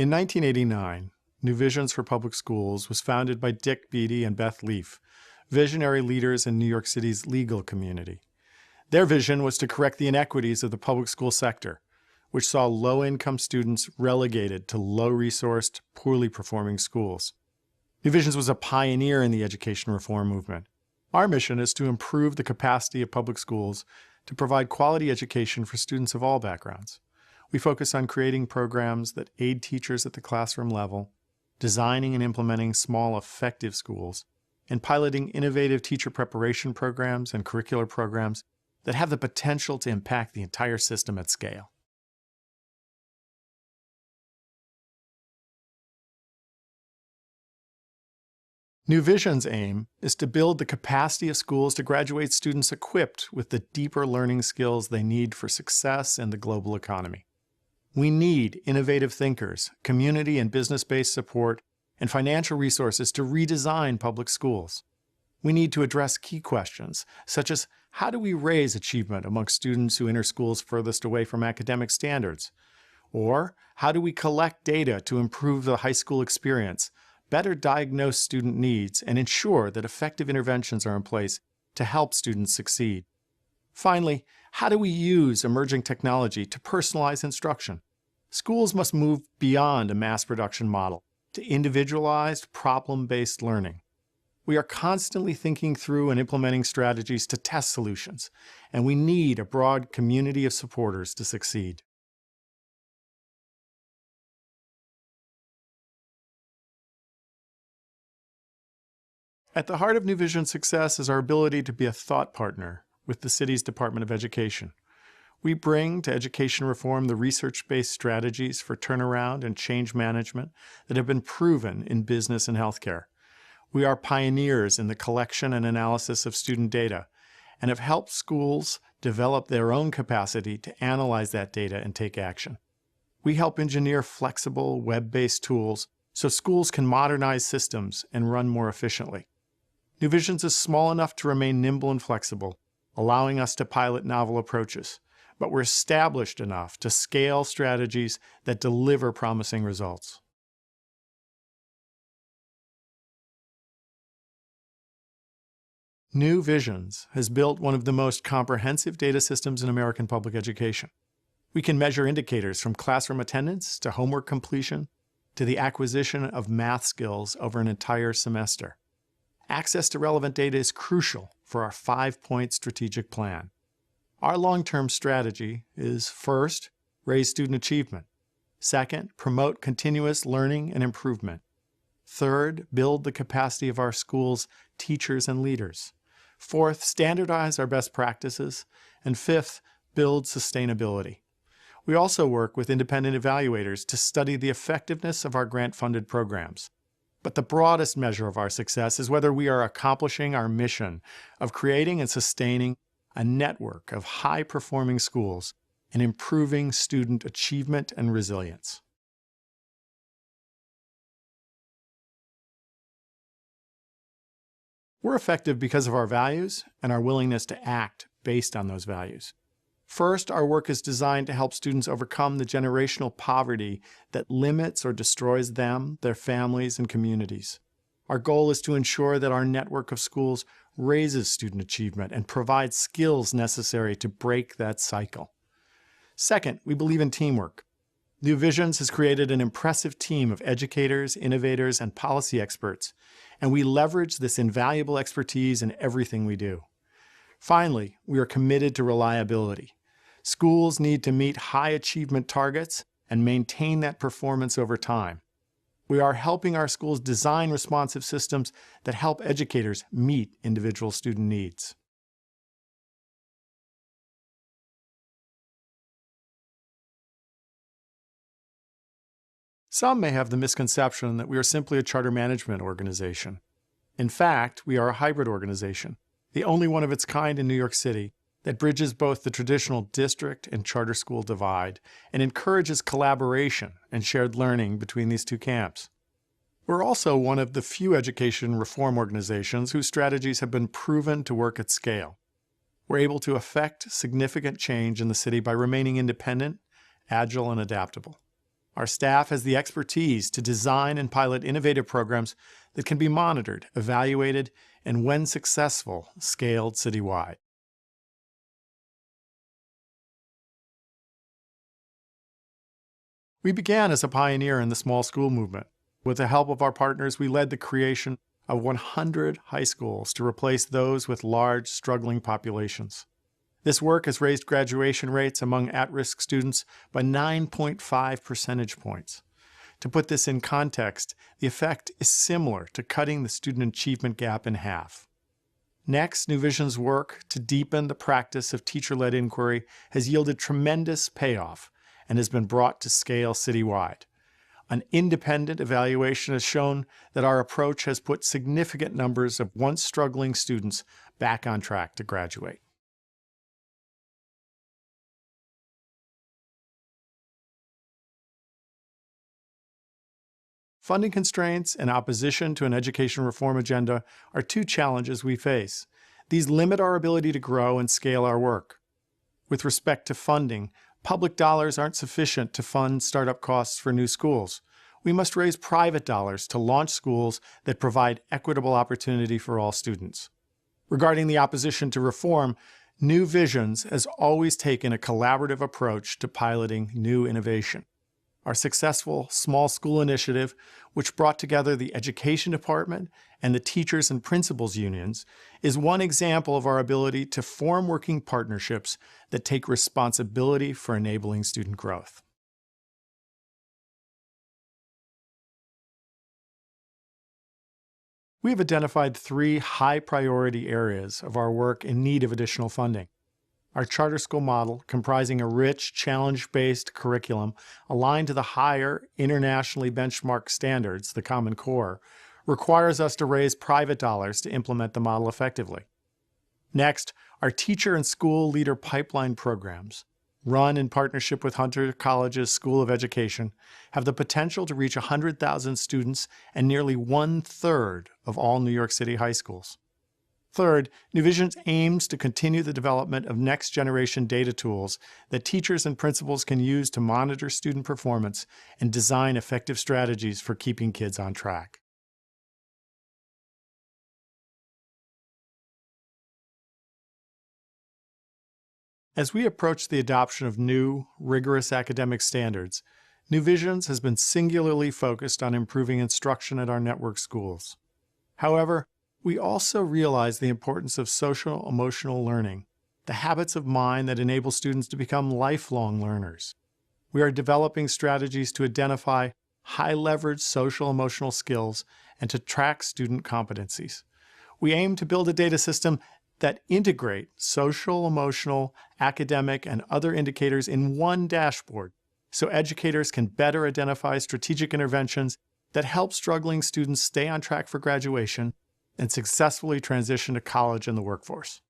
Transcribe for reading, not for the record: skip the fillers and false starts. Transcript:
In 1989, New Visions for Public Schools was founded by Dick Beatty and Beth Leaf, visionary leaders in New York City's legal community. Their vision was to correct the inequities of the public school sector, which saw low-income students relegated to low-resourced, poorly performing schools. New Visions was a pioneer in the education reform movement. Our mission is to improve the capacity of public schools to provide quality education for students of all backgrounds. We focus on creating programs that aid teachers at the classroom level, designing and implementing small, effective schools, and piloting innovative teacher preparation programs and curricular programs that have the potential to impact the entire system at scale. New Vision's aim is to build the capacity of schools to graduate students equipped with the deeper learning skills they need for success in the global economy. We need innovative thinkers, community and business-based support, and financial resources to redesign public schools. We need to address key questions, such as how do we raise achievement among students who enter schools furthest away from academic standards? Or how do we collect data to improve the high school experience, better diagnose student needs, and ensure that effective interventions are in place to help students succeed? Finally, how do we use emerging technology to personalize instruction? Schools must move beyond a mass production model to individualized, problem-based learning. We are constantly thinking through and implementing strategies to test solutions, and we need a broad community of supporters to succeed. At the heart of New Vision's success is our ability to be a thought partner with the city's Department of Education. We bring to education reform the research-based strategies for turnaround and change management that have been proven in business and healthcare. We are pioneers in the collection and analysis of student data and have helped schools develop their own capacity to analyze that data and take action. We help engineer flexible, web-based tools so schools can modernize systems and run more efficiently. New Visions is small enough to remain nimble and flexible, allowing us to pilot novel approaches, but we're established enough to scale strategies that deliver promising results. New Visions has built one of the most comprehensive data systems in American public education. We can measure indicators from classroom attendance to homework completion to the acquisition of math skills over an entire semester. Access to relevant data is crucial for our 5-point strategic plan. Our long-term strategy is, first, raise student achievement. Second, promote continuous learning and improvement. Third, build the capacity of our schools' teachers and leaders. Fourth, standardize our best practices. And fifth, build sustainability. We also work with independent evaluators to study the effectiveness of our grant-funded programs. But the broadest measure of our success is whether we are accomplishing our mission of creating and sustaining a network of high-performing schools and improving student achievement and resilience. We're effective because of our values and our willingness to act based on those values. First, our work is designed to help students overcome the generational poverty that limits or destroys them, their families, and communities. Our goal is to ensure that our network of schools raises student achievement and provides skills necessary to break that cycle. Second, we believe in teamwork. New Visions has created an impressive team of educators, innovators, and policy experts, and we leverage this invaluable expertise in everything we do. Finally, we are committed to reliability. Schools need to meet high achievement targets and maintain that performance over time. We are helping our schools design responsive systems that help educators meet individual student needs. Some may have the misconception that we are simply a charter management organization. In fact, we are a hybrid organization, the only one of its kind in New York City, that bridges both the traditional district and charter school divide and encourages collaboration and shared learning between these two camps. We're also one of the few education reform organizations whose strategies have been proven to work at scale. We're able to affect significant change in the city by remaining independent, agile, and adaptable. Our staff has the expertise to design and pilot innovative programs that can be monitored, evaluated, and when successful, scaled citywide. We began as a pioneer in the small school movement. With the help of our partners, we led the creation of 100 high schools to replace those with large, struggling populations. This work has raised graduation rates among at-risk students by 9.5 percentage points. To put this in context, the effect is similar to cutting the student achievement gap in half. Next, New Vision's work to deepen the practice of teacher-led inquiry has yielded tremendous payoff and has been brought to scale citywide. An independent evaluation has shown that our approach has put significant numbers of once struggling students back on track to graduate. Funding constraints and opposition to an education reform agenda are two challenges we face. These limit our ability to grow and scale our work. With respect to funding, public dollars aren't sufficient to fund startup costs for new schools. We must raise private dollars to launch schools that provide equitable opportunity for all students. Regarding the opposition to reform, New Visions has always taken a collaborative approach to piloting new innovation. Our successful small school initiative, which brought together the education department and the teachers and principals unions, is one example of our ability to form working partnerships that take responsibility for enabling student growth. We have identified 3 high-priority areas of our work in need of additional funding. Our charter school model, comprising a rich, challenge-based curriculum aligned to the higher, internationally benchmarked standards, the Common Core, requires us to raise private dollars to implement the model effectively. Next, our teacher and school leader pipeline programs, run in partnership with Hunter College's School of Education, have the potential to reach 100,000 students and nearly 1/3 of all New York City high schools. Third, New Visions aims to continue the development of next-generation data tools that teachers and principals can use to monitor student performance and design effective strategies for keeping kids on track. As we approach the adoption of new, rigorous academic standards, New Visions has been singularly focused on improving instruction at our network schools. However, we also realize the importance of social-emotional learning, the habits of mind that enable students to become lifelong learners. We are developing strategies to identify high-leverage social-emotional skills and to track student competencies. We aim to build a data system that integrate social, emotional, academic, and other indicators in one dashboard so educators can better identify strategic interventions that help struggling students stay on track for graduation and successfully transition to college and the workforce.